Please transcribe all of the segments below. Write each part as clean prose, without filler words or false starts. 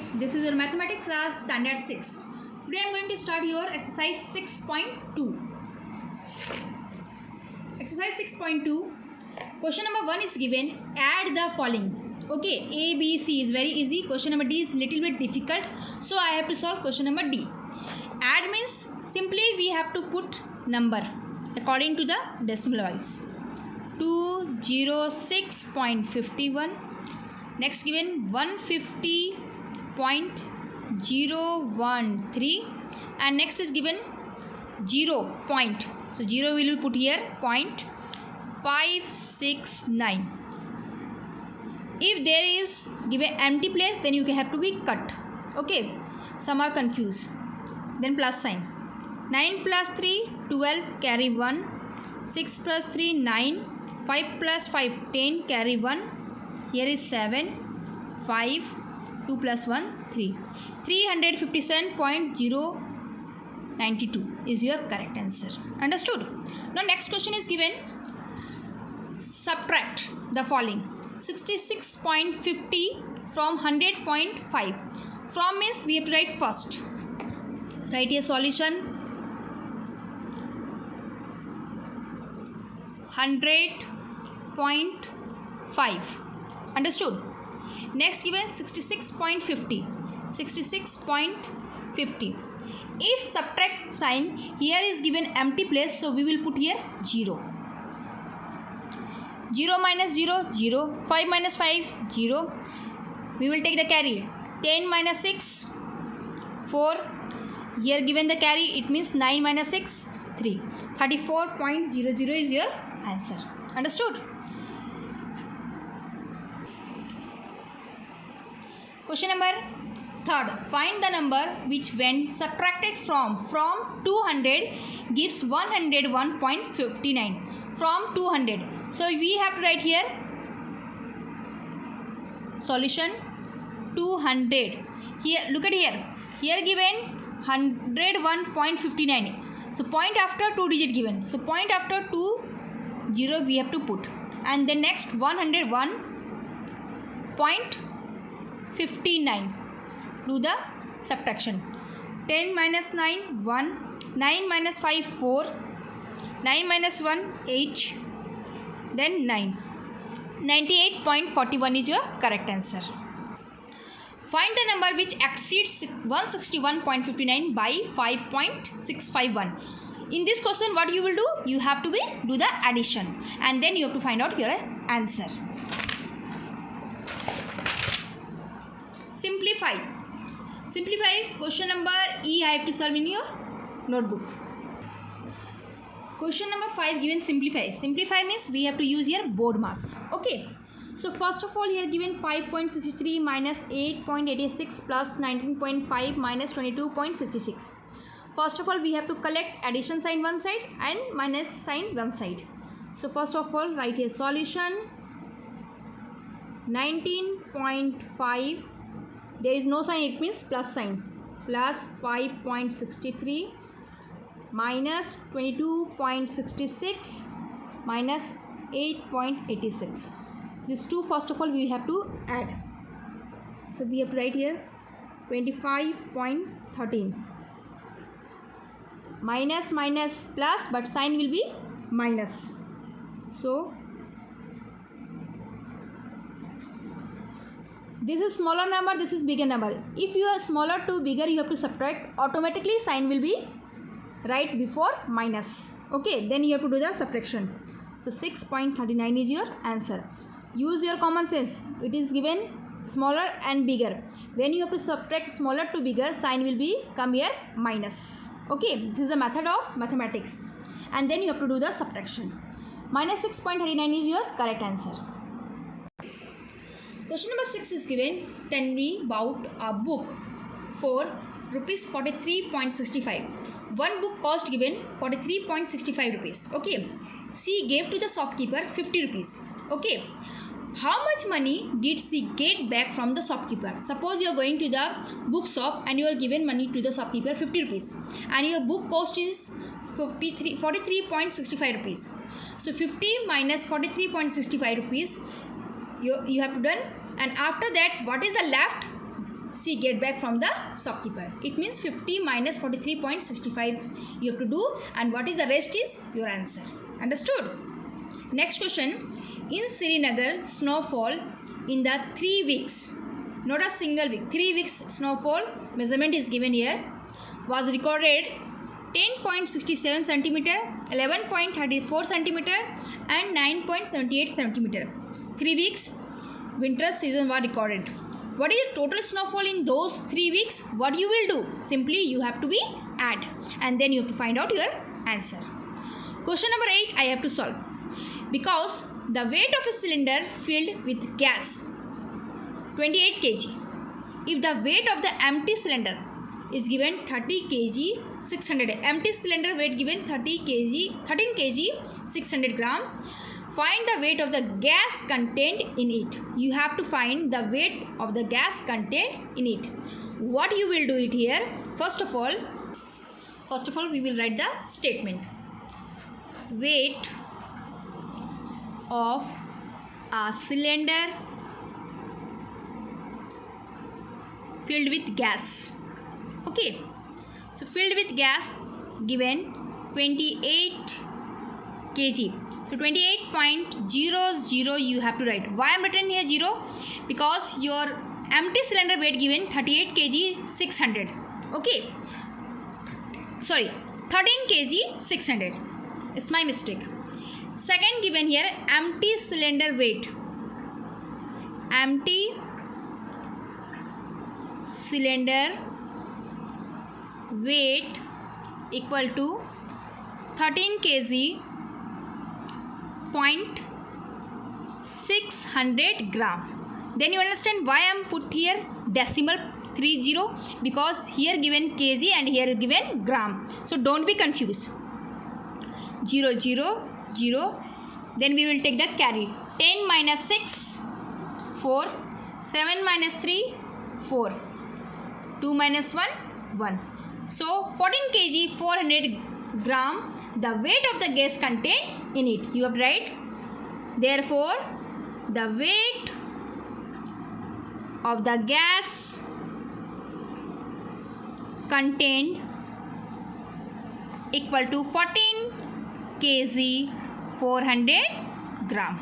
students, this is your mathematics class standard 6. Today I am going to start your exercise 6.2. Exercise 6.2, question number 1 is given, add the following. Okay, A, B, C is very easy. Question number D is little bit difficult. So I have to solve question number D. Add means simply we have to put number according to the decimal wise. 206.51. Next given 150.013, and next is given 0 point. So 0 will be put here, 0.569. If there is given empty place, then you have to be cut. Okay, some are confused. Then plus sign. 9 plus 3 12, carry 1. 6 plus 3 9. 5 plus 5 10, carry 1. Here is 7, 5, 2 plus 1, 3. 357.092 is your correct answer. Understood? Now next question is given. Subtract the following. 66.50 from 100.5. From means we have to write first. Write a solution. 100.5. Understood? Next given 66.50. 66.50. If subtract sign, here is given empty place, so we will put here 0. 0 minus 0, 0. 5 minus 5, 0. We will take the carry. 10 minus 6, 4. Here given the carry, it means 9 minus 6, 3. 34.00 is your answer. Understood? Question number 3rd. Find the number which when subtracted from 200 gives 101.59. From 200. So we have to write here solution 200. Here look at here. Here given 101.59. So point after 2 digit given. So point after 2 0 we have to put. And then next 101.59. Do the subtraction. 10 minus 9 1. 9 minus 5 4. 9 minus 1 8. Then 9. 98.41 is your correct answer. Find the number which exceeds 161.59 by 5.651. In this question, what you will do? You have to do the addition, and then you have to find out your answer. Simplify. Simplify. Question number E I have to solve in your notebook. Question number 5 given simplify. Simplify means we have to use here board mass. Okay. So first of all here given 5.63 minus 8.86 plus 19.5 minus 22.66. First of all we have to collect addition sign one side and minus sign one side. So first of all write here solution 19.5. There is no sign, it means plus sign. Plus 5.63 minus 22.66 minus 8.86. These two first of all we have to add. So we have to write here 25.13. Minus minus plus, but sign will be minus. So this is smaller number, this is bigger number. If you are smaller to bigger, you have to subtract. Automatically sign will be right before minus. Okay, then you have to do the subtraction. So 6.39 is your answer. Use your common sense. It is given smaller and bigger. When you have to subtract smaller to bigger, sign will be come here minus. Okay, this is the method of mathematics. And then you have to do the subtraction. Minus 6.39 is your correct answer. Question number 6 is given. Tell me about a book for rupees 43.65. One book cost given 43.65 rupees. Okay. She gave to the shopkeeper 50 rupees. Okay. How much money did she get back from the shopkeeper? Suppose you are going to the book shop and you are given money to the shopkeeper 50 rupees and your book cost is 43.65 rupees. So 50 minus 43.65 rupees you have to done, and after that what is the left? she get back from the shopkeeper. It means 50 minus 43.65 you have to do, and what is the rest is your answer. Understood? Next question. In Srinagar, snowfall in the 3 weeks, not a single week, 3 weeks snowfall measurement is given here, was recorded 10.67 centimeter, 11.34 centimeter and 9.78 centimeter. 3 weeks winter season was recorded. What is the total snowfall in those 3 weeks? What you will do? Simply you have to be add, and then you have to find out your answer. Question number 8 I have to solve. Because the weight of a cylinder filled with gas 28 kg. If the weight of the empty cylinder is given 30 kg 600, empty cylinder weight given 13 kg 600 gram, find the weight of the gas contained in it. You have to find the weight of the gas contained in it. What you will do it here? First of all we will write the statement. Weight of a cylinder filled with gas. Okay, so filled with gas given 28 kg. So 28.00 you have to write. Why I am written here 0? Because your empty cylinder weight given 38 kg 600. Okay, sorry, 13 kg 600. It's my mistake. Second given here, empty cylinder weight. Empty cylinder weight equal to 13 kg 0.600 grams. Then you understand why I am put here decimal 30, because here given kg and here is given gram. So don't be confused. 0 0 0. Then we will take the carry. 10 minus 6 4, 7 minus 3 4, 2 minus 1 1. So 14 kg 400 gram the weight of the gas contained in it. You have to write. Therefore the weight of the gas contained equal to 14 kg 400 gram.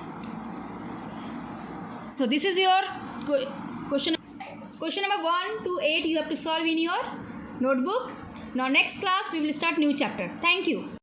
So this is your question number 1 to 8 you have to solve in your notebook. Now next class we will start new chapter. Thank you.